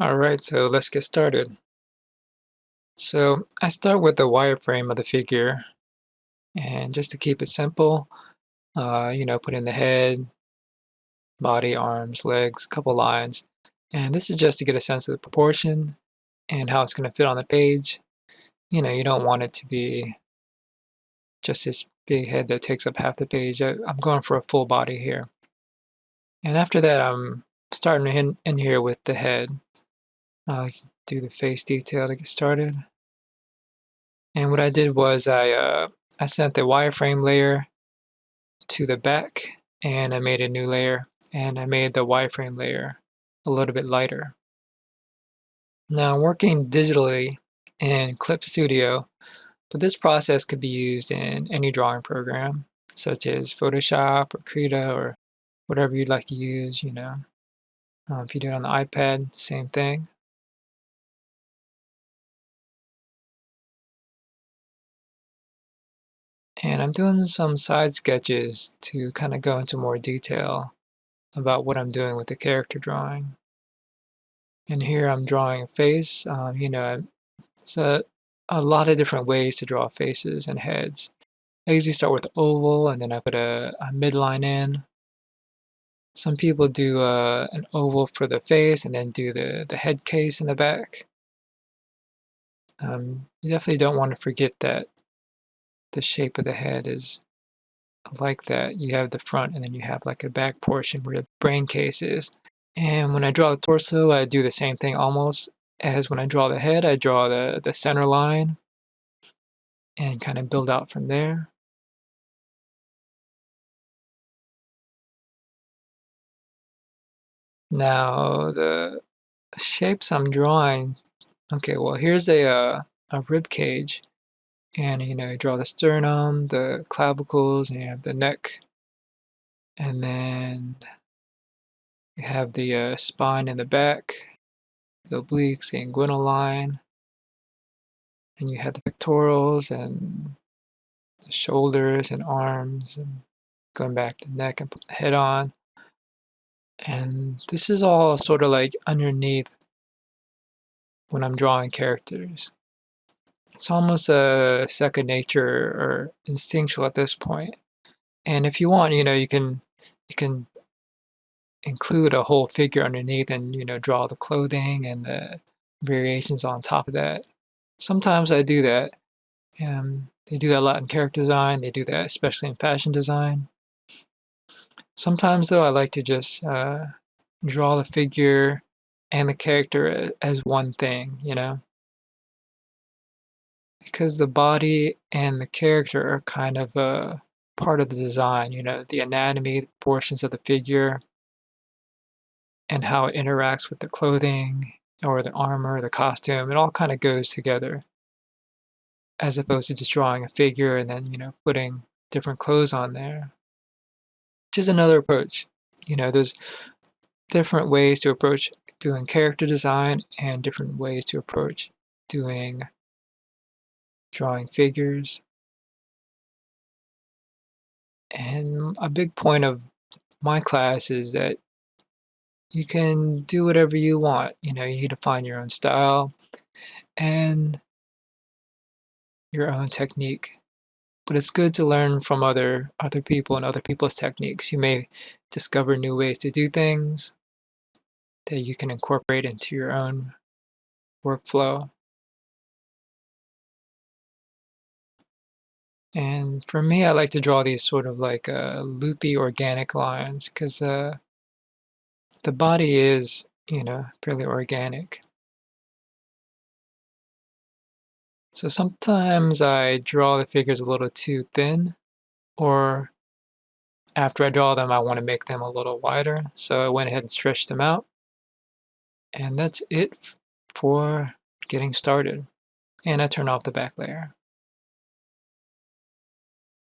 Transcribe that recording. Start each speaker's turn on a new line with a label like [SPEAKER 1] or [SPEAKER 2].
[SPEAKER 1] Alright, so let's get started. So I start with the wireframe of the figure, and just to keep it simple, put in the head, body, arms, legs, a couple lines. And this is just to get a sense of the proportion and how it's going to fit on the page. You don't want it to be just this big head that takes up half the page. I'm going for a full body here. And after that, I'm starting in here with the head. Do the face detail to get started. And what I did was I sent the wireframe layer to the back, and I made a new layer, and I made the wireframe layer a little bit lighter. Now I'm working digitally in Clip Studio, but this process could be used in any drawing program, such as Photoshop or Krita or whatever you'd like to use. If you do it on the iPad, same thing. And I'm doing some side sketches to kind of go into more detail about what I'm doing with the character drawing. And here I'm drawing a face. It's a lot of different ways to draw faces and heads. I usually start with oval and then I put a midline in. Some people do an oval for the face and then do the head case in the back. You definitely don't want to forget that the shape of the head is like that. You have the front and then you have like a back portion where the brain case is. And when I draw the torso, I do the same thing almost as when I draw the head. I draw the center line and kind of build out from there. Now the shapes I'm drawing, okay, well here's a rib cage, and you draw the sternum, the clavicles, and you have the neck, and then you have the spine in the back, the obliques, the inguinal line, and you have the pectorals and the shoulders and arms, and going back to the neck and put the head on. And this is all sort of like underneath when I'm drawing characters. It's almost a second nature or instinctual at this point. And if you want, you can include a whole figure underneath and draw the clothing and the variations on top of that. Sometimes I do that. They do that a lot in character design. They do that especially in fashion design. Sometimes though, I like to just draw the figure and the character as one thing. Because the body and the character are kind of a part of the design, the anatomy, the portions of the figure, and how it interacts with the clothing or the armor, the costume. It all kind of goes together as opposed to just drawing a figure and then, putting different clothes on there, which is another approach. There's different ways to approach doing character design and different ways to approach doing drawing figures. And a big point of my class is that you can do whatever you want. You need to find your own style and your own technique. But it's good to learn from other people and other people's techniques. You may discover new ways to do things that you can incorporate into your own workflow. And for me, I like to draw these sort of like loopy organic lines because the body is, fairly organic. So sometimes I draw the figures a little too thin, or after I draw them, I want to make them a little wider. So I went ahead and stretched them out. And that's it for getting started. And I turn off the back layer.